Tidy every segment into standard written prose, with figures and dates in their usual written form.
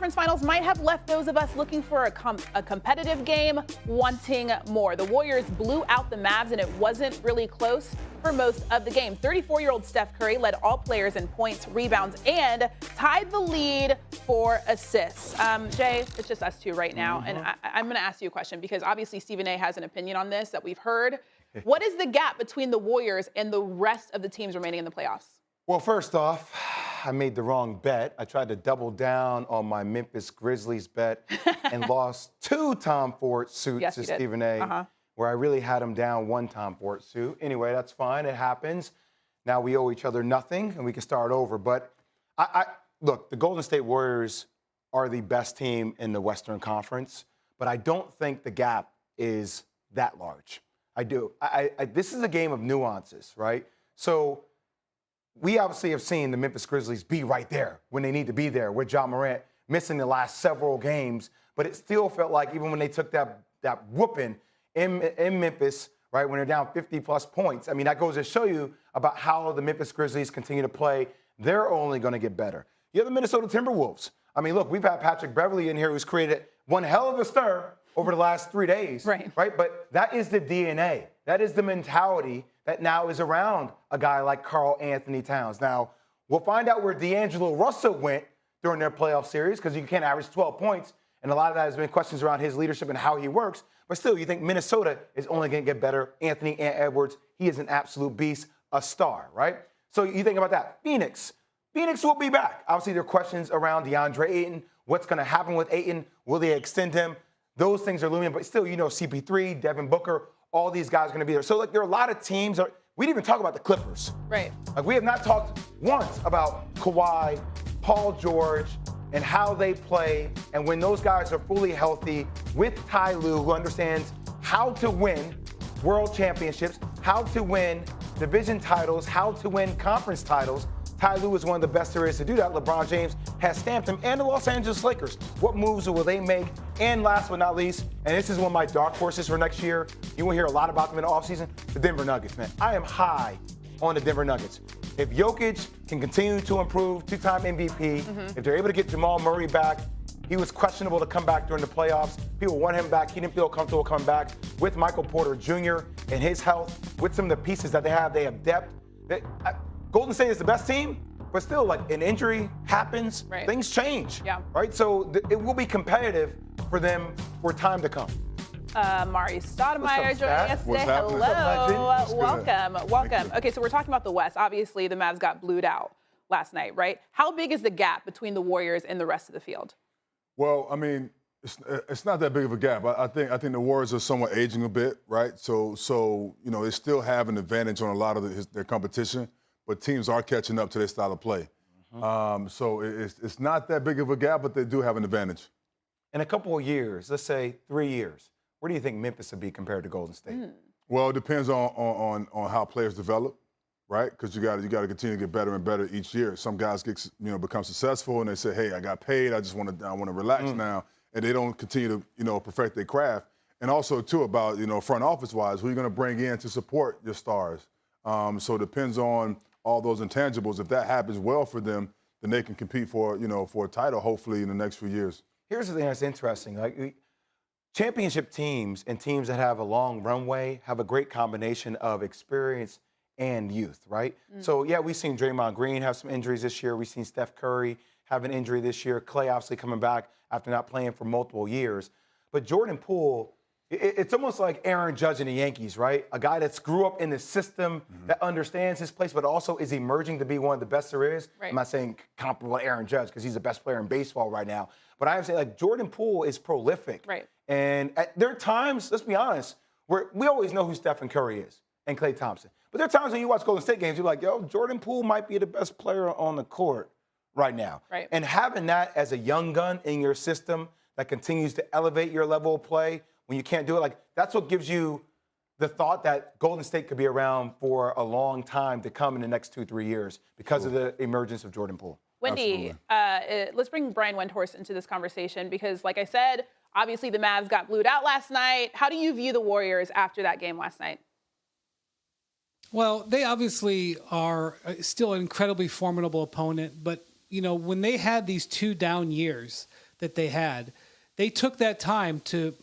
conference finals might have left those of us looking for a competitive game wanting more. The Warriors blew out the Mavs, and it wasn't really close for most of the game. 34-year-old Steph Curry led all players in points, rebounds, and tied the lead for assists. Jay, it's just us two right now, and I'm going to ask you a question because obviously Stephen A. has an opinion on this that we've heard. What is the gap between the Warriors and the rest of the teams remaining in the playoffs? Well, first off, I made the wrong bet. I tried to double down on my Memphis Grizzlies bet and lost 2 Tom Ford suits to Stephen A., where I really had him down 1 Tom Ford suit. Anyway, that's fine. It happens. Now we owe each other nothing, and we can start over. But look, the Golden State Warriors are the best team in the Western Conference, but I don't think the gap is that large. I do. This is a game of nuances, right? So we obviously have seen the Memphis Grizzlies be right there when they need to be there with Ja Morant missing the last several games. But it still felt like even when they took that whooping in Memphis, right, when they're down 50-plus points, I mean, that goes to show you about how the Memphis Grizzlies continue to play. They're only going to get better. You have the Minnesota Timberwolves. I mean, look, we've had Patrick Beverley in here who's created one hell of a stir over the last 3 days. Right? But that is the DNA. That is the mentality that now is around a guy like Karl Anthony Towns. Now, we'll find out where D'Angelo Russell went during their playoff series because you can't average 12 points, and a lot of that has been questions around his leadership and how he works. But still, you think Minnesota is only going to get better. Anthony Edwards, he is an absolute beast, a star, right? So you think about that. Phoenix will be back. Obviously, there are questions around DeAndre Ayton. What's going to happen with Ayton? Will they extend him? Those things are looming, but still, you know, CP3, Devin Booker, all these guys are going to be there. So, like, there are a lot of teams. We didn't even talk about the Clippers. Right. Like, we have not talked once about Kawhi, Paul George, and how they play. And when those guys are fully healthy with Ty Lue, who understands how to win world championships, how to win division titles, how to win conference titles. Ty Lue is one of the best there is to do that. LeBron James has stamped him, and the Los Angeles Lakers. What moves will they make? And last but not least, and this is one of my dark horses for next year, you will hear a lot about them in the offseason, the Denver Nuggets, man. I am high on the Denver Nuggets. If Jokic can continue to improve, 2-time MVP, if they're able to get Jamal Murray back, he was questionable to come back during the playoffs. People want him back. He didn't feel comfortable coming back. With Michael Porter Jr. and his health, with some of the pieces that they have depth. Golden State is the best team, but still, like, an injury happens, things change, right? So it will be competitive for them for time to come. Mari Stoudemire joining us today. Hello. Welcome. Okay, so we're talking about the West. Obviously, the Mavs got blued out last night, right? How big is the gap between the Warriors and the rest of the field? Well, I mean, it's not that big of a gap. I think the Warriors are somewhat aging a bit, right? So you know, they still have an advantage on a lot of their competition, but teams are catching up to their style of play. So it's not that big of a gap, but they do have an advantage. In a couple of years, let's say 3 years, where do you think Memphis would be compared to Golden State? Well, it depends on how players develop, right? Because you got to continue to get better and better each year. Some guys become successful and they say, "Hey, I got paid. I want to relax now," and they don't continue to perfect their craft. And also too about front office wise, who are you going to bring in to support your stars? So it depends on all those intangibles. If that happens well for them, then they can compete for a title hopefully in the next few years. Here's the thing that's interesting. Like, championship teams and teams that have a long runway have a great combination of experience and youth, right? So, yeah, we've seen Draymond Green have some injuries this year. We've seen Steph Curry have an injury this year. Klay obviously coming back after not playing for multiple years. But Jordan Poole, it's almost like Aaron Judge in the Yankees, right? A guy that's grew up in the system, that understands his place, but also is emerging to be one of the best there is. I'm not saying comparable to Aaron Judge because he's the best player in baseball right now. But I would say, like, Jordan Poole is prolific. And there are times, let's be honest, where we always know who Stephen Curry is and Klay Thompson. But there are times when you watch Golden State games, you're like, yo, Jordan Poole might be the best player on the court right now. And having that as a young gun in your system that continues to elevate your level of play when you can't do it, like, that's what gives you the thought that Golden State could be around for a long time to come in the next 2-3 years because of the emergence of Jordan Poole. Wendy, let's bring Brian Windhorst into this conversation because, like I said, obviously the Mavs got blued out last night. How do you view the Warriors after that game last night? Well, they obviously are still an incredibly formidable opponent, but, when they had these 2 down years, that they had, they took that time to,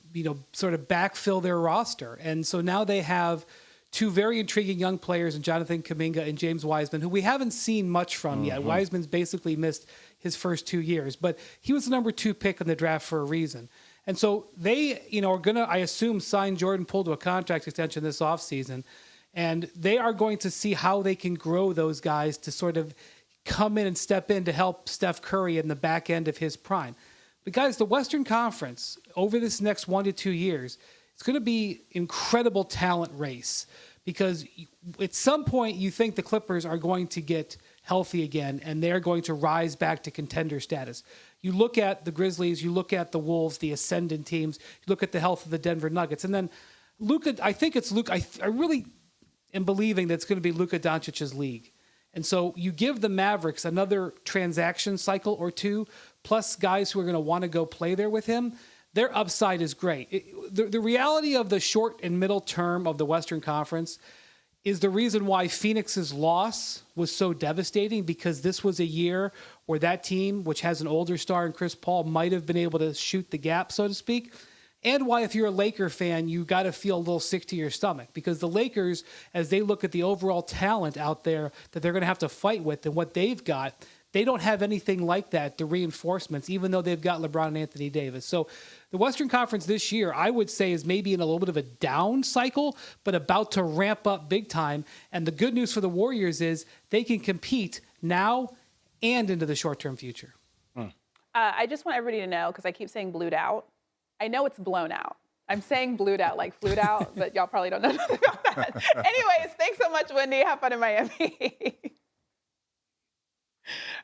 sort of backfill their roster. And so now they have two very intriguing young players in Jonathan Kuminga and James Wiseman, who we haven't seen much from yet. Wiseman's basically missed his first 2 years, but he was the number 2 pick in the draft for a reason. And so they, are going to, I assume, sign Jordan Poole to a contract extension this offseason. And they are going to see how they can grow those guys to sort of come in and step in to help Steph Curry in the back end of his prime. But guys, the Western Conference, over this next 1 to 2 years, it's going to be incredible talent race, because at some point you think the Clippers are going to get healthy again and they're going to rise back to contender status. You look at the Grizzlies, you look at the Wolves, the ascendant teams, you look at the health of the Denver Nuggets. And then Luka, I think it's Luka. I really am believing that it's going to be Luka Doncic's league. And so you give the Mavericks another transaction cycle or two, plus guys who are going to want to go play there with him. Their upside is great. The reality of the short and middle term of the Western Conference is the reason why Phoenix's loss was so devastating, because this was a year where that team, which has an older star in Chris Paul, might have been able to shoot the gap, so to speak. And why, if you're a Laker fan, you got to feel a little sick to your stomach, because the Lakers, as they look at the overall talent out there that they're going to have to fight with and what they've got, they don't have anything like that, the reinforcements, even though they've got LeBron and Anthony Davis. So the Western Conference this year, I would say, is maybe in a little bit of a down cycle, but about to ramp up big time. And the good news for the Warriors is they can compete now and into the short-term future. I just want everybody to know, because I keep saying blued out. I know it's blown out. I'm saying blued out like flued out, but y'all probably don't know nothing about that. Anyways, thanks so much, Wendy. Have fun in Miami.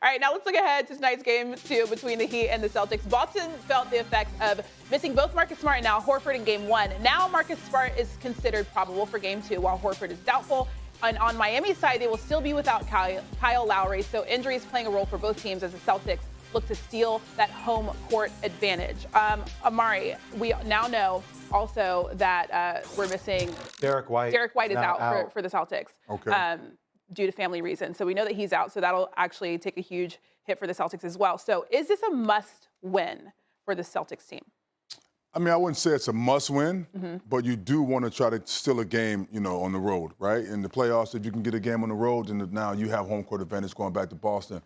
All right, now let's look ahead to tonight's game 2 between the Heat and the Celtics. Boston felt the effects of missing both Marcus Smart and Al Horford in game 1. Now Marcus Smart is considered probable for game 2, while Horford is doubtful. And on Miami's side, they will still be without Kyle Lowry, so injuries playing a role for both teams as the Celtics look to steal that home court advantage. Amari, we now know also that we're missing Derek White. Derek White is out for the Celtics. Okay. Due to family reasons. So we know that he's out, so that'll actually take a huge hit for the Celtics as well. So is this a must-win for the Celtics team? I mean, I wouldn't say it's a must-win, but you do want to try to steal a game, on the road, right? In the playoffs, if you can get a game on the road, then now you have home court advantage going back to Boston.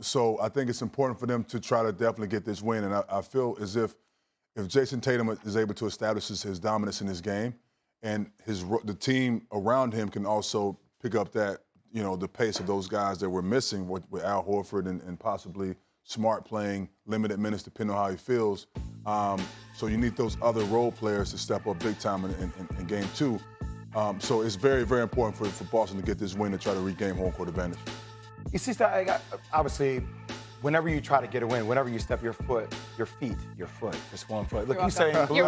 So I think it's important for them to try to definitely get this win. And I feel as if Jason Tatum is able to establish his dominance in this game, and the team around him can also pick up that, the pace of those guys that we're missing with Al Horford and possibly Smart playing limited minutes depending on how he feels. So you need those other role players to step up big time in game 2. So it's very, very important for Boston to get this win and try to regain home court advantage. You see, obviously, whenever you try to get a win, whenever you step your foot, just one foot. Look, you saying blue, You're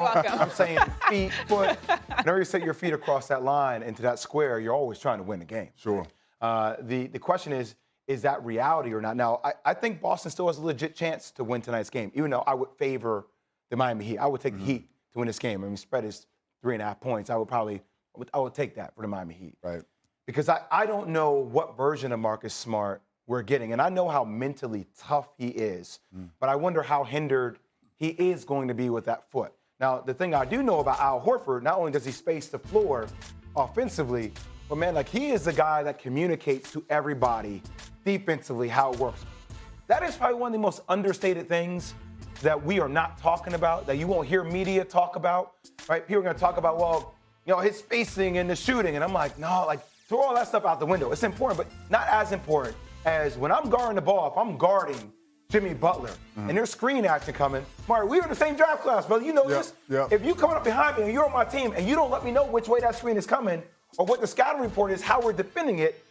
welcome. I'm saying feet, foot. Whenever you set your feet across that line into that square, you're always trying to win the game. Sure. The question is that reality or not? Now, I think Boston still has a legit chance to win tonight's game, even though I would favor the Miami Heat. I would take the Heat to win this game. I mean, spread is 3.5 points. I would take that for the Miami Heat. Right. Because I don't know what version of Marcus Smart we're getting. And I know how mentally tough he is, but I wonder how hindered he is going to be with that foot. Now, the thing I do know about Al Horford, not only does he space the floor offensively, but man, he is the guy that communicates to everybody defensively how it works. That is probably one of the most understated things that we are not talking about, that you won't hear media talk about, right? People are going to talk about, his spacing and the shooting. And I'm like, no, throw all that stuff out the window. It's important, but not as important as when I'm guarding the ball, if I'm guarding Jimmy Butler and there's screen action coming. Mario, we were in the same draft class, brother. You know this. Yep. If you coming up behind me and you're on my team and you don't let me know which way that screen is coming or what the scouting report is, how we're defending it,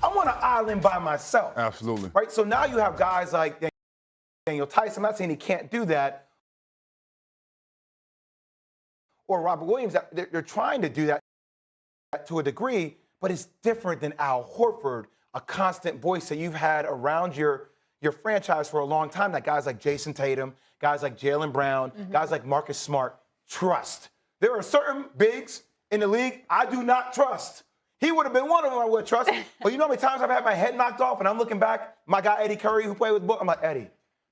I'm on an island by myself. Absolutely. Right? So now you have guys like Daniel Tyson. I'm not saying he can't do that. Or Robert Williams, they're trying to do that to a degree, but it's different than Al Horford, a constant voice that you've had around your franchise for a long time, that guys like Jason Tatum, guys like Jaylen Brown, guys like Marcus Smart trust. There are certain bigs in the league I do not trust. He would have been one of them I would trust. But you know how many times I've had my head knocked off and I'm looking back, my guy Eddie Curry who played with Book, I'm like, Eddie,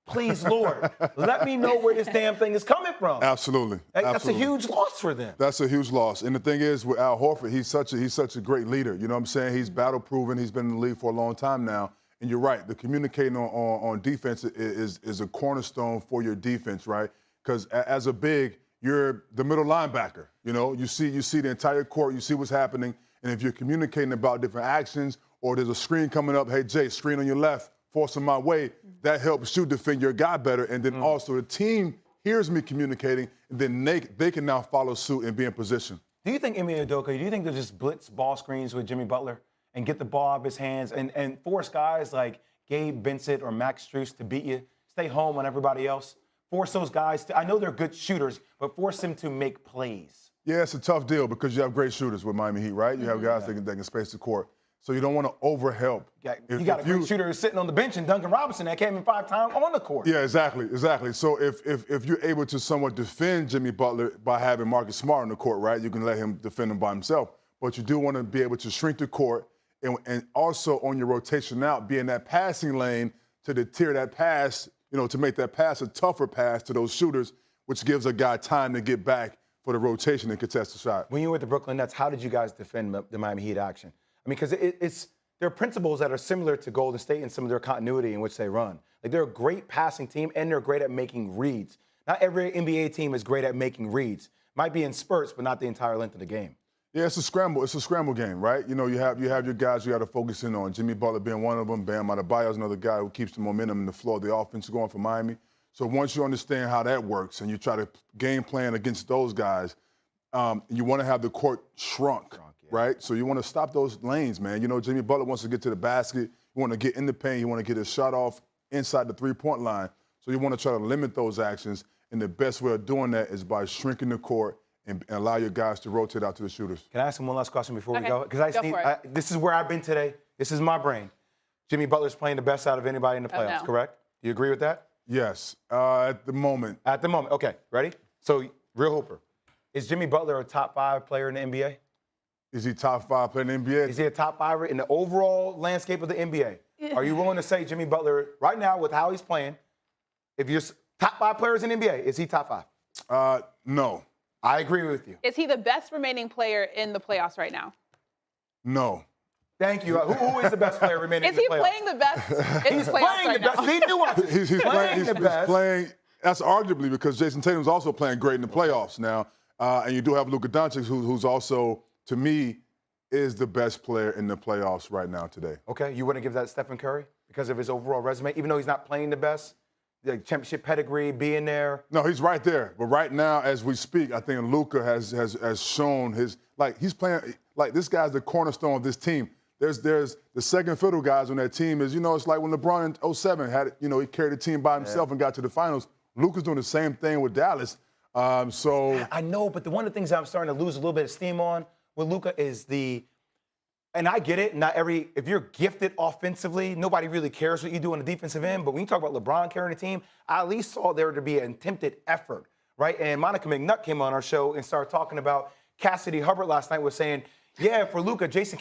Please, Lord, let me know where this damn thing is coming from. Absolutely. That's a huge loss for them. That's a huge loss. And the thing is, with Al Horford, he's such a great leader. You know what I'm saying? He's battle proven. He's been in the league for a long time now. And you're right. The communicating on defense is a cornerstone for your defense, right? Because as a big, you're the middle linebacker. You know, you see the entire court. You see what's happening. And if you're communicating about different actions, or there's a screen coming up, hey Jay, screen on your left, force him my way, that helps you defend your guy better. And then also the team hears me communicating, and then they can now follow suit and be in position. Do you think Ime Udoka, do you think they'll just blitz ball screens with Jimmy Butler and get the ball out of his hands and force guys like Gabe Vincent or Max Strus to beat you, stay home on everybody else? Force those guys to, I know they're good shooters, but force them to make plays. Yeah, it's a tough deal because you have great shooters with Miami Heat, right? You have guys that can space the court. So you don't want to overhelp. You got a great shooter sitting on the bench, and Duncan Robinson that came in 5 times on the court. Yeah, exactly. So if you're able to somewhat defend Jimmy Butler by having Marcus Smart on the court, right, you can let him defend him by himself. But you do want to be able to shrink the court and also on your rotation out, be in that passing lane to deter that pass, to make that pass a tougher pass to those shooters, which gives a guy time to get back for the rotation and contest the shot. When you were with the Brooklyn Nets, how did you guys defend the Miami Heat action? I mean, because there are principles that are similar to Golden State and some of their continuity in which they run. Like, they're a great passing team, and they're great at making reads. Not every NBA team is great at making reads. Might be in spurts, but not the entire length of the game. Yeah, it's a scramble. It's a scramble game, right? You have your guys you got to focus in on. Jimmy Butler being one of them. Bam Adebayo is another guy who keeps the momentum and the flow of the offense going for Miami. So once you understand how that works and you try to game plan against those guys, you want to have the court shrunk. Right? So you want to stop those lanes, man. Jimmy Butler wants to get to the basket. You want to get in the paint. You want to get his shot off inside the three-point line. So you want to try to limit those actions. And the best way of doing that is by shrinking the court and allow your guys to rotate out to the shooters. Can I ask him one last question before we go? Because this is where I've been today. This is my brain. Jimmy Butler's playing the best out of anybody in the playoffs, correct? Do you agree with that? Yes, at the moment. At the moment. Okay, ready? So, real hooper. Is Jimmy Butler a top 5 player in the NBA? Is he top 5 player in the NBA? Is he a top 5 in the overall landscape of the NBA? Are you willing to say Jimmy Butler, right now with how he's playing, if you're top 5 players in the NBA, is he top 5? No. I agree with you. Is he the best remaining player in the playoffs right now? No. Thank you. Who is the best player remaining in the playoffs? Is he playing the best in the playoffs right now? He nuances. He's playing the best. Playing, that's arguably because Jason Tatum's also playing great in the playoffs now. And you do have Luka Doncic, who's also, to me, is the best player in the playoffs right now today. Okay, you wouldn't give that to Stephen Curry because of his overall resume, even though he's not playing the best? The championship pedigree, being there? No, he's right there. But right now, as we speak, I think Luka has shown he's playing, this guy's the cornerstone of this team. There's the second fiddle guys on that team it's like when LeBron in 07 had, he carried the team by himself and got to the finals. Luka's doing the same thing with Dallas. I know, but one of the things I'm starting to lose a little bit of steam on with Luka is and I get it, if you're gifted offensively, nobody really cares what you do on the defensive end, but when you talk about LeBron carrying the team, I at least saw there to be an attempted effort, right? And Monica McNutt came on our show and started talking about Cassidy Hubbard last night was saying, yeah, for Luka, Jason